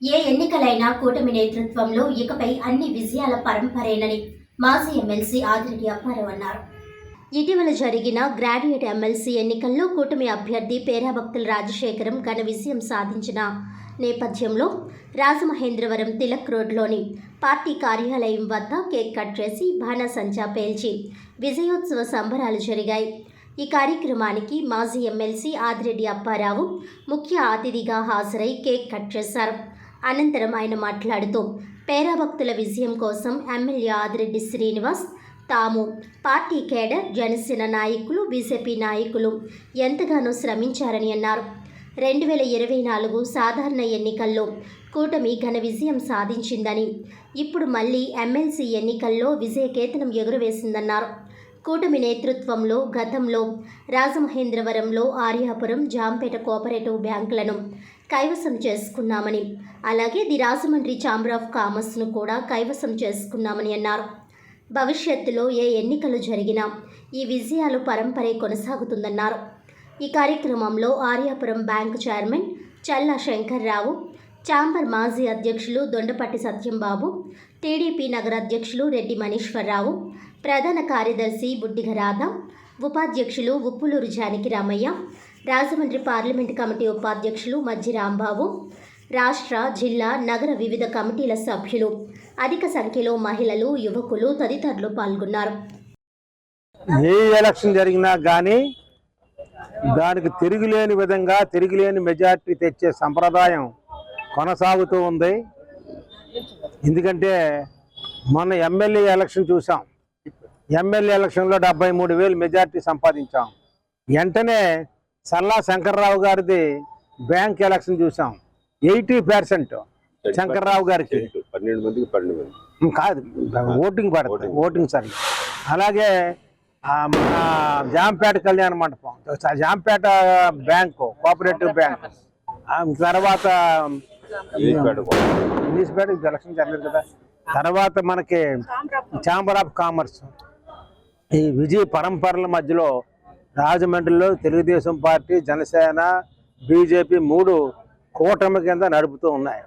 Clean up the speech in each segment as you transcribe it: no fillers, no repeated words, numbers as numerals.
ఏ ఎన్నికలైనా కూటమి నేతృత్వంలో ఇకపై అన్ని విజయాల పరంపరేనని మాజీ ఎమ్మెల్సీ ఆదిరెడ్డి అప్పారావు అన్నారు. ఇటీవల జరిగిన గ్రాడ్యుయేట్ ఎమ్మెల్సీ ఎన్నికల్లో కూటమి అభ్యర్థి పేరాభక్తుల రాజశేఖరం ఘన విజయం సాధించిన నేపథ్యంలో రాజమహేంద్రవరం తిలక్ రోడ్లోని పార్టీ కార్యాలయం వద్ద కేక్ కట్ చేసి బాణాసంచా పేల్చి విజయోత్సవ సంబరాలు జరిగాయి. ఈ కార్యక్రమానికి మాజీ ఎమ్మెల్సీ ఆదిరెడ్డి అప్పారావు ముఖ్య అతిథిగా హాజరై కేక్ కట్ చేశారు. అనంతరం ఆయన మాట్లాడుతూ పేరాభక్తుల విజయం కోసం ఎమ్మెల్యే ఆదిరెడ్డి శ్రీనివాస్, తాము, పార్టీ కేడర్, జనసేన నాయకులు, బీజేపీ నాయకులు ఎంతగానో శ్రమించారని అన్నారు. 2024 సాధారణ ఎన్నికల్లో కూటమి ఘన విజయం సాధించిందని, ఇప్పుడు మళ్లీ ఎమ్మెల్సీ ఎన్నికల్లో విజయకేతనం ఎగురవేసిందన్నారు. కూటమి నేతృత్వంలో గతంలో రాజమహేంద్రవరంలో ఆర్యాపురం, జాంపేట కోఆపరేటివ్ బ్యాంకులను కైవసం చేసుకున్నామని, అలాగే ది రాజమండ్రి ఛాంబర్ ఆఫ్ కామర్స్ను కూడా కైవసం చేసుకున్నామని అన్నారు. భవిష్యత్తులో ఏ ఎన్నికలు జరిగినా ఈ విజయాలు పరంపరే కొనసాగుతుందన్నారు. ఈ కార్యక్రమంలో ఆర్యాపురం బ్యాంకు చైర్మన్ చల్లా శంకర్రావు, ఛాంబర్ మాజీ అధ్యక్షులు దొండపట్టి సత్యంబాబు, టీడీపీ నగర అధ్యక్షులు రెడ్డి మనీశ్వరరావు, ప్రధాన కార్యదర్శి బుడ్డిగ రాధ, ఉపాధ్యక్షులు ఉప్పులూరు జానకి రామయ్య, రాజమండ్రి పార్లమెంటు కమిటీ ఉపాధ్యక్షులు మజ్జి రాంబాబు, రాష్ట్ర, జిల్లా, నగర వివిధ కమిటీల సభ్యులు, అధిక సంఖ్యలో మహిళలు, యువకులు తదితరులు పాల్గొన్నారు. ఏ ఎలక్షన్ జరిగినా కానీ దానికి తిరుగులేని విధంగా తిరుగులేని మెజార్టీ తెచ్చే సంప్రదాయం కొనసాగుతూ ఉంది. ఎందుకంటే మొన్న ఎమ్మెల్యే ఎలక్షన్ చూసాం. ఎమ్మెల్యే ఎలక్షన్లో 73,000 మెజార్టీ సంపాదించాం. వెంటనే సల్లా శంకర్రావు గారిది బ్యాంక్ ఎలక్షన్ చూసాం. 80% శంకర్రావు గారికి 12 మందికి 12 మంది కాదు ఓటింగ్ పడుతుంది, ఓటింగ్ సరి. అలాగే మన జాంపేట కళ్యాణ మండపం, జాంపేట బ్యాంకు, కోఆపరేటివ్ బ్యాంక్, తర్వాత ఇంగ్లీష్పేట ఎలక్షన్ జరగలేదు కదా. తర్వాత మనకి ఛాంబర్ ఆఫ్ కామర్స్. ఈ విజయ పరంపరల మధ్యలో రాజమండ్రిలో తెలుగుదేశం పార్టీ, జనసేన, బీజేపీ 3 కూటమి కింద నడుపుతూ ఉన్నాయి.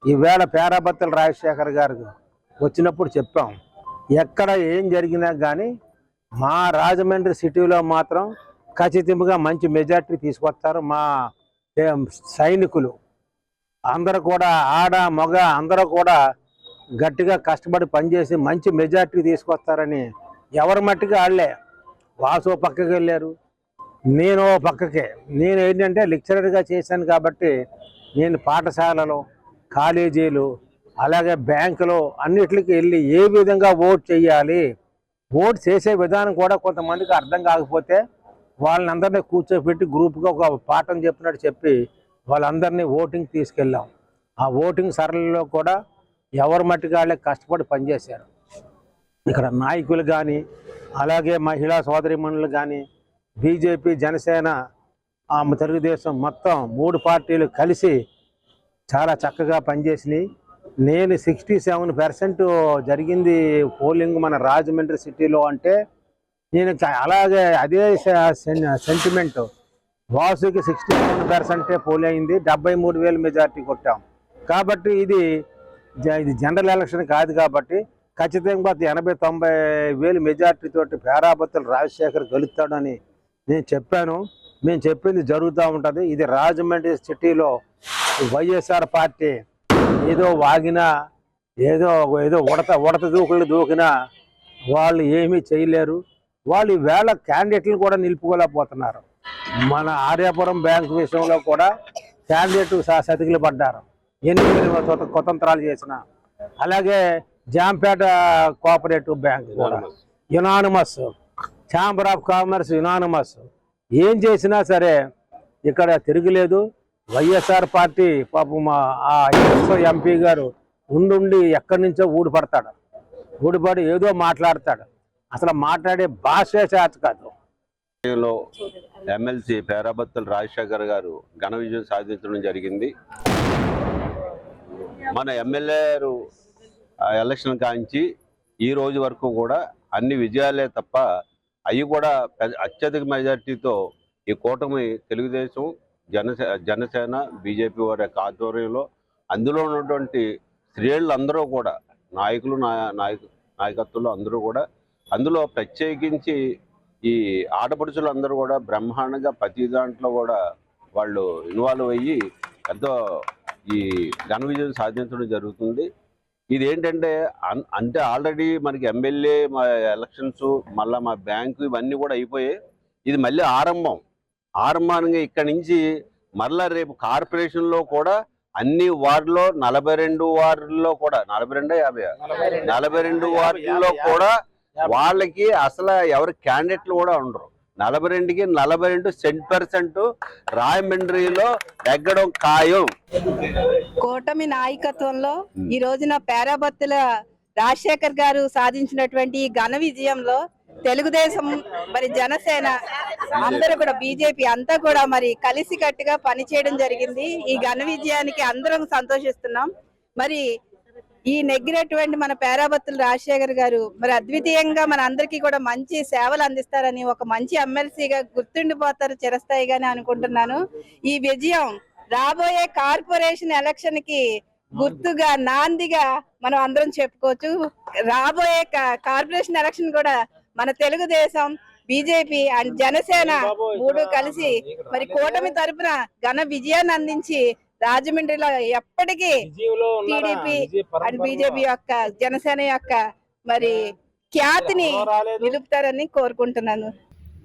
ఈవేళ పేరాభక్తుల రాజశేఖర్ గారు వచ్చినప్పుడు చెప్పాం, ఎక్కడ ఏం జరిగినా కానీ మా రాజమండ్రి సిటీలో మాత్రం ఖచ్చితంగా మంచి మెజార్టీ తీసుకొస్తారు. మా సైనికులు అందరూ కూడా, ఆడ మగ అందరూ కూడా గట్టిగా కష్టపడి పనిచేసి మంచి మెజార్టీ తీసుకొస్తారని ఎవరి మట్టికి వాళ్ళే. వాసు పక్కకి వెళ్ళారు, నేను పక్కకే. నేను ఏంటంటే లెక్చరర్గా చేశాను కాబట్టి నేను పాఠశాలలో, కాలేజీలు, అలాగే బ్యాంకులో అన్నిటికి వెళ్ళి ఏ విధంగా ఓట్ చేయాలి, ఓట్ చేసే విధానం కూడా కొంతమందికి అర్థం కాకపోతే వాళ్ళని అందరినీ కూర్చోబెట్టి గ్రూప్గా ఒక పాఠం చెప్పినట్టు చెప్పి వాళ్ళందరినీ ఓటింగ్ తీసుకెళ్ళాం. ఆ ఓటింగ్ సరళిలో కూడా ఎవరి మట్టికి వాళ్ళే కష్టపడి పనిచేశారు. ఇక్కడ నాయకులు కానీ, అలాగే మహిళా సోదరిమణులు కానీ, బీజేపీ, జనసేన, తెలుగుదేశం మొత్తం 3 పార్టీలు కలిసి చాలా చక్కగా పనిచేసినాయి. నేను 67% జరిగింది పోలింగ్ మన రాజమండ్రి సిటీలో అంటే నేను అలాగే అదే సెంటిమెంట్. వాసుకి 67% పోల్ అయింది, 73,000 మెజార్టీ కొట్టాం. కాబట్టి ఇది జనరల్ ఎలక్షన్ కాదు కాబట్టి ఖచ్చితంగా 80,000-90,000 మెజార్టీ తోటి పేరాభక్తుల రాజశేఖర్ గెలుస్తాడని నేను చెప్పాను. మేము చెప్పింది జరుగుతూ ఉంటుంది. ఇది రాజమండ్రి సిటీలో వైఎస్ఆర్ పార్టీ ఏదో వాగినా, ఏదో ఉడత దూకినా వాళ్ళు ఏమీ చేయలేరు. వాళ్ళు ఈవేళ క్యాండిడేట్లు కూడా నిలుపుకోలేకపోతున్నారు. మన ఆర్యాపురం బ్యాంకు విషయంలో కూడా క్యాండిడేట్ సతికిలు పడ్డారు, ఎన్ని కుతంత్రాలు చేసినా. అలాగే జాంపేట కోఆపరేటివ్ బ్యాంక్ కూడా unanimous, chamber of commerce unanimous. ఏం చేసినా సరే ఇక్కడ తిరగలేదు. వైఎస్ఆర్ పార్టీ పాపం ఆ ఎంపీ గారు ఉండి ఎక్కడి నుంచో ఊడిపడి ఏదో మాట్లాడతాడు. అసలు మాట్లాడే భాషే చేత కాదు. ఎమ్మెల్సీ పేరాభక్తుల రాజశేఖర్ గారు ఘన విజయం సాధించడం జరిగింది. మన ఎమ్మెల్యే ఎలక్షన్ కాంచి ఈ రోజు వరకు కూడా అన్ని విజయాలే తప్ప అవి కూడా అత్యధిక మెజార్టీతో ఈ కూటమి తెలుగుదేశం, జనసేన, బీజేపీ వారి యొక్క ఆధ్వర్యంలో అందులో ఉన్నటువంటి స్త్రీలందరూ కూడా నాయకత్వంలో అందరూ కూడా అందులో ప్రత్యేకించి ఈ ఆడపడుచులు అందరూ కూడా బ్రహ్మాండంగా ప్రతి దాంట్లో కూడా వాళ్ళు ఇన్వాల్వ్ అయ్యి ఎంతో ఈ ఘన విజయం సాధించడం జరుగుతుంది. ఇది ఏంటంటే అంటే ఆల్రెడీ మనకి ఎమ్మెల్యే మా ఎలక్షన్స్ మళ్ళీ మా బ్యాంకు ఇవన్నీ కూడా అయిపోయాయి. ఇది మళ్ళీ ఆరంభానికి ఇక్కడి నుంచి మరలా రేపు కార్పొరేషన్లో కూడా అన్ని వార్డులో 42 వార్డుల్లో కూడా 42 వార్డుల్లో కూడా వాళ్ళకి అసలు ఎవరు క్యాండిడేట్లు కూడా ఉండరు. 42కి 42 100% రాయమండ్రిలో ఎగ్గడం ఖాయం. కూటమి నాయకత్వంలో ఈ రోజున పేరాబత్తుల రాజశేఖర్ గారు సాధించినటువంటి ఘన విజయంలో తెలుగుదేశం మరి జనసేన అందరూ కూడా బీజేపీ అంతా కూడా మరి కలిసికట్టుగా పనిచేయడం జరిగింది. ఈ ఘన విజయానికి అందరం సంతోషిస్తున్నాం. మరి ఈ నెగ్గినటువంటి మన పేరాబత్తుల రాజశేఖర్ గారు మరి అద్వితీయంగా మన అందరికీ కూడా మంచి సేవలు అందిస్తారని, ఒక మంచి ఎమ్మెల్సీగా గుర్తుండిపోతారు చిరస్థాయిగానే అనుకుంటున్నాను. ఈ విజయం రాబోయే కార్పొరేషన్ ఎలక్షన్ కి గుర్తుగా నాందిగా మనం అందరం చెప్పుకోవచ్చు. రాబోయే కార్పొరేషన్ ఎలక్షన్ కూడా మన తెలుగుదేశం, బీజేపీ అండ్ జనసేన మూడు కలిసి మరి కూటమి తరపున ఘన విజయాన్ని అందించి రాజమండ్రిలో ఎప్పటికీ టీడీపీ అండ్ బీజేపీ యొక్క జనసేన యొక్క మరి ఖ్యాతిని నిలుపుతారని కోరుకుంటున్నాను.